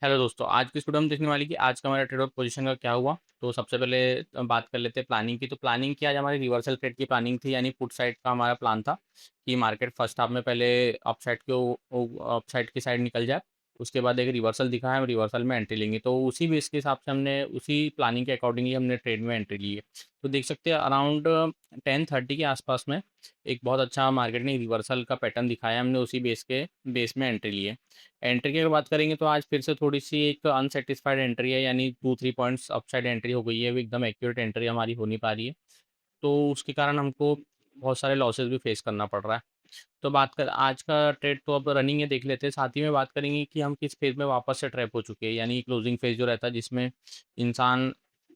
Hello दोस्तों, आज की इस वीडियो में देखने वाली कि आज का हमारा ट्रेड और पोजीशन का क्या हुआ। तो सबसे पहले बात कर लेते हैं प्लानिंग की। तो प्लानिंग की आज हमारी रिवर्सल ट्रेड की प्लानिंग थी, यानी पुट साइड का हमारा प्लान था कि मार्केट फर्स्ट हाफ में पहले अपसाइड की साइड निकल जाए। उसके बाद एक रिवर्सल दिखा है, हम रिवर्सल में एंट्री लेंगे। तो उसी बेस के हिसाब से हमने उसी प्लानिंग के अकॉर्डिंगली हमने ट्रेड में एंट्री ली है। तो देख सकते हैं अराउंड 10:30 के आसपास में एक बहुत अच्छा मार्केट ने रिवर्सल का पैटर्न दिखाया, हमने उसी बेस में एंट्री ली है। एंट्री की अगर बात करेंगे तो आज फिर से थोड़ी सी एक अनसेटिस्फाइड एंट्री है, यानी 2-3 पॉइंट्स अपसाइड एंट्री हो गई है, वो एकदम एक्यूरेट एंट्री हमारी हो नहीं पा रही है। तो उसके कारण हमको बहुत सारे लॉसेस भी फेस करना पड़ रहा है। तो बात कर आज का ट्रेड तो अब रनिंग है, देख लेते हैं। साथ ही में बात करेंगे कि हम किस फेज में वापस से ट्रैप हो चुके हैं, यानी क्लोजिंग फेज जो रहता है जिसमें इंसान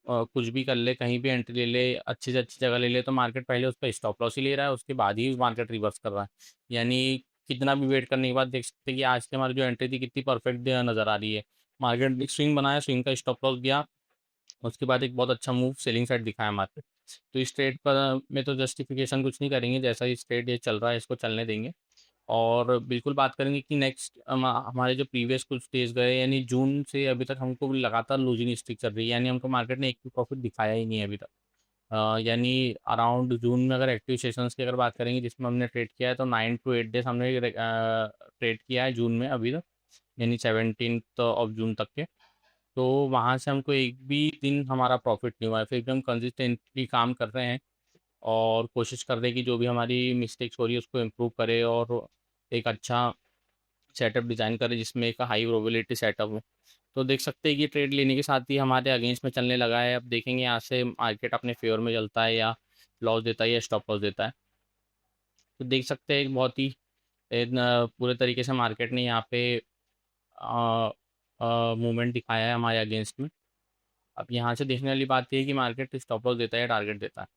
कुछ भी कर ले, कहीं भी एंट्री ले ले, अच्छी से अच्छी जगह ले ले, तो मार्केट पहले उस पर स्टॉप लॉस ही ले रहा है, उसके बाद ही मार्केट रिवर्स कर रहा है। यानी कितना भी वेट करने के बाद देख सकते हैं कि आज की हमारी जो एंट्री थी कितनी परफेक्ट नज़र आ रही है। मार्केट एक स्विंग बनाया, स्विंग का स्टॉप लॉस दिया, उसके बाद एक बहुत अच्छा मूव सेलिंग साइड दिखाया मार्केट। तो इस ट्रेड पर में तो जस्टिफिकेशन कुछ नहीं करेंगे, जैसा इस ट्रेड ये चल रहा है इसको चलने देंगे। और बिल्कुल बात करेंगे कि नेक्स्ट हमारे जो प्रीवियस कुछ डेज गए, यानी जून से अभी तक हमको लगातार लूजिंग स्ट्रिक चल रही है, यानी हमको मार्केट ने एक भी प्रॉफिट दिखाया ही नहीं है अभी तक। यानी अराउंड जून में अगर एक्टिव सेशंस की अगर बात करेंगे जिसमें हमने ट्रेड किया है, तो 9 to 8 डेज हमने ट्रेड किया है जून में अभी तक, यानी 17 ऑफ जून तक के। तो वहाँ से हमको एक भी दिन हमारा प्रॉफिट नहीं हुआ है, फिर भी हम कंसिस्टेंटली काम कर रहे हैं और कोशिश कर रहे हैं कि जो भी हमारी मिस्टेक्स हो रही है उसको इम्प्रूव करें और एक अच्छा सेटअप डिज़ाइन करें जिसमें एक हाई प्रोबेबिलिटी सेटअप हो। तो देख सकते हैं कि ट्रेड लेने के साथ ही हमारे अगेंस्ट में चलने लगा है। अब देखेंगे यहाँ से मार्केट अपने फेवर में चलता है या लॉस देता है या स्टॉप लॉस देता है। तो देख सकते हैं एक बहुत ही पूरे तरीके से मार्केट ने यहाँ पे मूवमेंट दिखाया है हमारे अगेंस्ट में। अब यहाँ से देखने वाली बात ये है कि मार्केट स्टॉप लॉस देता है या टारगेट देता है।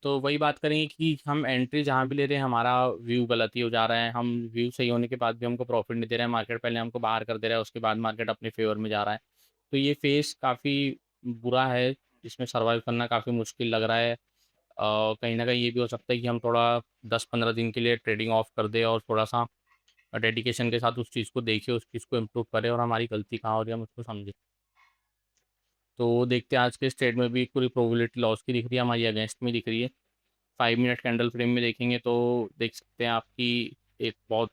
तो वही बात करेंगे कि हम एंट्री जहाँ भी ले रहे हैं हमारा व्यू गलत ही हो जा रहा है, हम व्यू सही होने के बाद भी हमको प्रॉफिट नहीं दे रहा है, मार्केट पहले हमको बाहर कर दे रहा है, उसके बाद मार्केट अपने फेवर में जा रहा है। तो ये फेस काफ़ी बुरा है, जिसमें सर्वाइव करना काफ़ी मुश्किल लग रहा है। कहीं ना कहीं ये भी हो सकता है कि हम थोड़ा 10-15 दिन के लिए ट्रेडिंग ऑफ कर दे और थोड़ा सा डेडिकेशन के साथ उस चीज़ को देखें, उस चीज़ को इम्प्रूव करें और हमारी गलती कहाँ हो रही है हम उसको समझें। तो देखते हैं आज के इस ट्रेड में भी पूरी प्रोबेबिलिटी लॉस की दिख रही है, हमारी अगेंस्ट में दिख रही है। 5 मिनट कैंडल फ्रेम में देखेंगे तो देख सकते हैं आपकी एक बहुत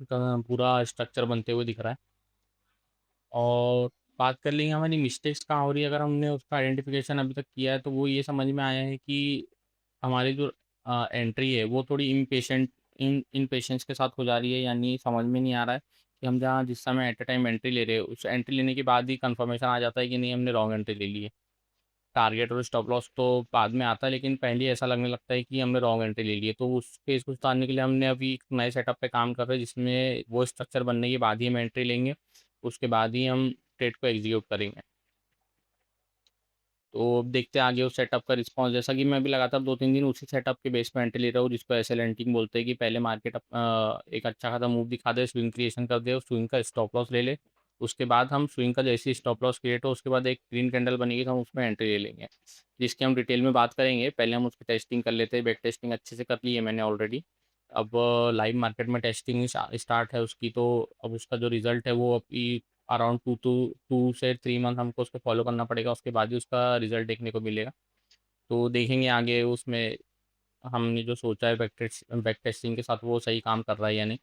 पूरा स्ट्रक्चर बनते हुए दिख रहा है। और बात कर लेंगे हमारी मिस्टेक्स कहाँ हो रही है, अगर हमने उसका आइडेंटिफिकेशन अभी तक किया है तो वो ये समझ में आया है कि हमारी जो एंट्री है वो थोड़ी इन पेशेंस के साथ हो जा रही है, यानी समझ में नहीं आ रहा है कि हम जहाँ जिस समय एट अ टाइम एंट्री ले रहे हैं उस एंट्री लेने के बाद ही कंफर्मेशन आ जाता है कि नहीं हमने रॉन्ग एंट्री ले ली है। टारगेट और स्टॉप लॉस तो बाद में आता है, लेकिन पहले ऐसा लगने लगता है कि हमने रॉन्ग एंट्री ले ली है। तो उस केस को सुधारने के लिए हमने अभी एक नए सेटअप पे काम कर रहे हैं जिसमें वो स्ट्रक्चर बनने के बाद ही हम एंट्री लेंगे, उसके बाद ही हम ट्रेड को एग्जीक्यूट करेंगे। तो अब देखते हैं आगे उस सेटअप का रिस्पॉन्स। जैसा कि मैं भी लगातार 2-3 दिन उसी सेटअप के बेस पे एंट्री ले रहा हूँ, जिसको ऐसे लेंटिंग बोलते हैं कि पहले मार्केट एक अच्छा खासा मूव दिखा दे, स्विंग क्रिएशन कर दे और स्विंग का स्टॉप लॉस ले ले। उसके बाद हम स्विंग का जैसे ही स्टॉप लॉस क्रिएट हो उसके बाद एक ग्रीन कैंडल बनेगी तो हम उसमें एंट्री ले लेंगे, जिसकी हम डिटेल में बात करेंगे। पहले हम उसकी टेस्टिंग कर लेते हैं, बैक टेस्टिंग अच्छे से कर ली है मैंने ऑलरेडी। अब लाइव मार्केट में टेस्टिंग स्टार्ट है उसकी, तो अब उसका जो रिजल्ट है वो अभी अराउंड 2 से 3 मंथ हमको उसको फॉलो करना पड़ेगा, उसके बाद ही उसका रिजल्ट देखने को मिलेगा। तो देखेंगे आगे उसमें हमने जो सोचा है बैक टेस्टिंग के साथ वो सही काम कर रहा है या नहीं।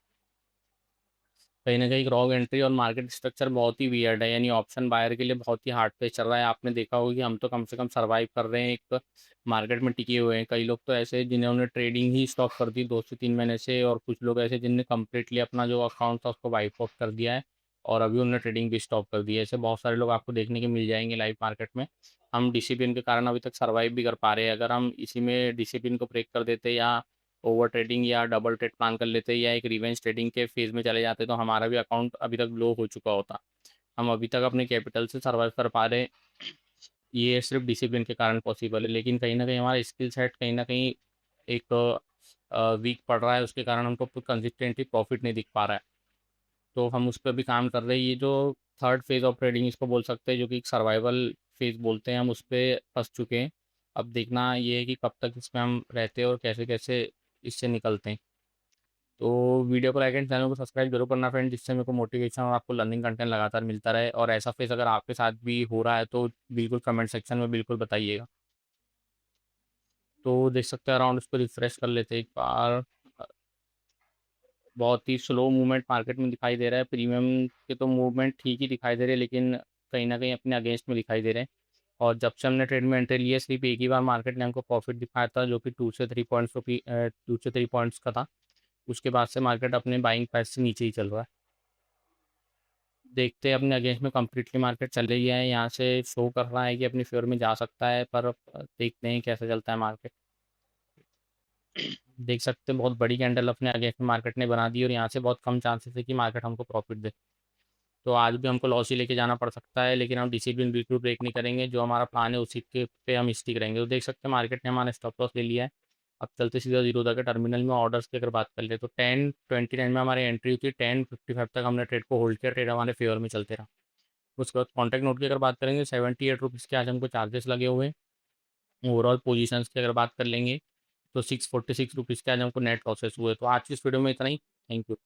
कहीं ना कहीं रॉन्ग एंट्री और मार्केट स्ट्रक्चर बहुत ही वियर्ड है, यानी ऑप्शन बायर के लिए बहुत ही हार्ड पे चल रहा है। आपने देखा होगा कि हम तो कम से कम सर्वाइव कर रहे हैं, एक मार्केट में टिके हुए हैं। कई लोग तो ऐसे हैं जिन्होंने ट्रेडिंग ही स्टॉप कर दी 2 से 3 महीने से, और कुछ लोग ऐसे जिनने कम्प्लीटली अपना जो अकाउंट था उसको वाइप आउट कर दिया है और अभी उन्होंने ट्रेडिंग भी स्टॉप कर दी है। ऐसे बहुत सारे लोग आपको देखने के मिल जाएंगे लाइव मार्केट में। हम डिसिप्लिन के कारण अभी तक सर्वाइव भी कर पा रहे हैं। अगर हम इसी में डिसिप्लिन को ब्रेक कर देते या ओवर ट्रेडिंग या डबल ट्रेड प्लान कर लेते या एक रिवेंज ट्रेडिंग के फेज में चले जाते तो हमारा भी अकाउंट अभी तक लो हो चुका होता। हम अभी तक अपने कैपिटल से सर्वाइव कर पा रहे, ये सिर्फ डिसिप्लिन के कारण पॉसिबल है। लेकिन कहीं ना कहीं हमारा स्किल सेट कहीं ना कहीं एक वीक पड़ रहा है, उसके कारण हमको कंसिस्टेंटली प्रॉफिट नहीं दिख पा रहा है। तो हम उस पर भी काम कर रहे हैं। ये जो थर्ड फेज ऑफ ट्रेडिंग इसको बोल सकते हैं, जो कि एक सर्वाइवल फेज बोलते हैं, हम उस पर फंस चुके हैं। अब देखना ये है कि कब तक इसमें हम रहते हैं और कैसे कैसे इससे निकलते हैं। तो वीडियो को लाइक एंड चैनल को सब्सक्राइब जरूर करना फ्रेंड, जिससे मेरे को मोटिवेशन और आपको लर्निंग कंटेंट लगातार मिलता रहे। और ऐसा फेस अगर आपके साथ भी हो रहा है तो बिल्कुल कमेंट सेक्शन में बिल्कुल बताइएगा। तो देख सकते हैं अराउंड, इसको रिफ्रेश कर लेते हैं एक बार। बहुत ही स्लो मूवमेंट मार्केट में दिखाई दे रहा है। प्रीमियम के तो मूवमेंट ठीक ही दिखाई दे रहे हैं, लेकिन कहीं ना कहीं अपने अगेंस्ट में दिखाई दे रहे हैं। और जब से हमने ट्रेड में एंट्री ली है, सिर्फ एक ही बार मार्केट ने हमको प्रॉफिट दिखाया था, जो कि 2 से 3 पॉइंट्स का था। उसके बाद से मार्केट अपने बाइंग प्राइस से नीचे ही चल रहा है। देखते हैं अपने अगेंस्ट में कम्प्लीटली मार्केट चल रही है, यहाँ से शो कर रहा है कि अपनी फेवर में जा सकता है, पर देखते हैं कैसे चलता है मार्केट। देख सकते हैं बहुत बड़ी कैंडल अपने अगेंस्ट में मार्केट ने बना दी, और यहाँ से बहुत कम चांसेस है कि मार्केट हमको प्रॉफिट दे। तो आज भी हमको लॉस ही लेके जाना पड़ सकता है, लेकिन हम डिसिप्लिन बिल्कुल ब्रेक नहीं करेंगे। जो हमारा प्लान है उसी के पे हम स्टिक रहेंगे। तो देख सकते हैं मार्केट ने हमारा स्टॉप लॉस ले लिया है। अब चलते सीधा जीरो तक के टर्मिनल में। ऑर्डर्स की अगर बात कर ले तो 10:29 में हमारी एंट्री हुई थी। 10:55 तक हमने ट्रेड को होल्ड किया, ट्रेड हमारे फेवर में चलते रहा। उसके बाद कॉन्टैक्ट नोट की अगर बात करेंगे, 78 रुपीज़ के आज हमको चार्जेस लगे हुए हैं। ओवरऑल पोजीशंस की अगर बात कर लेंगे तो 646 रुपीज़ के आज हमको नेट लॉसेस हुए। तो आज की इस वीडियो में इतना ही। Thank you.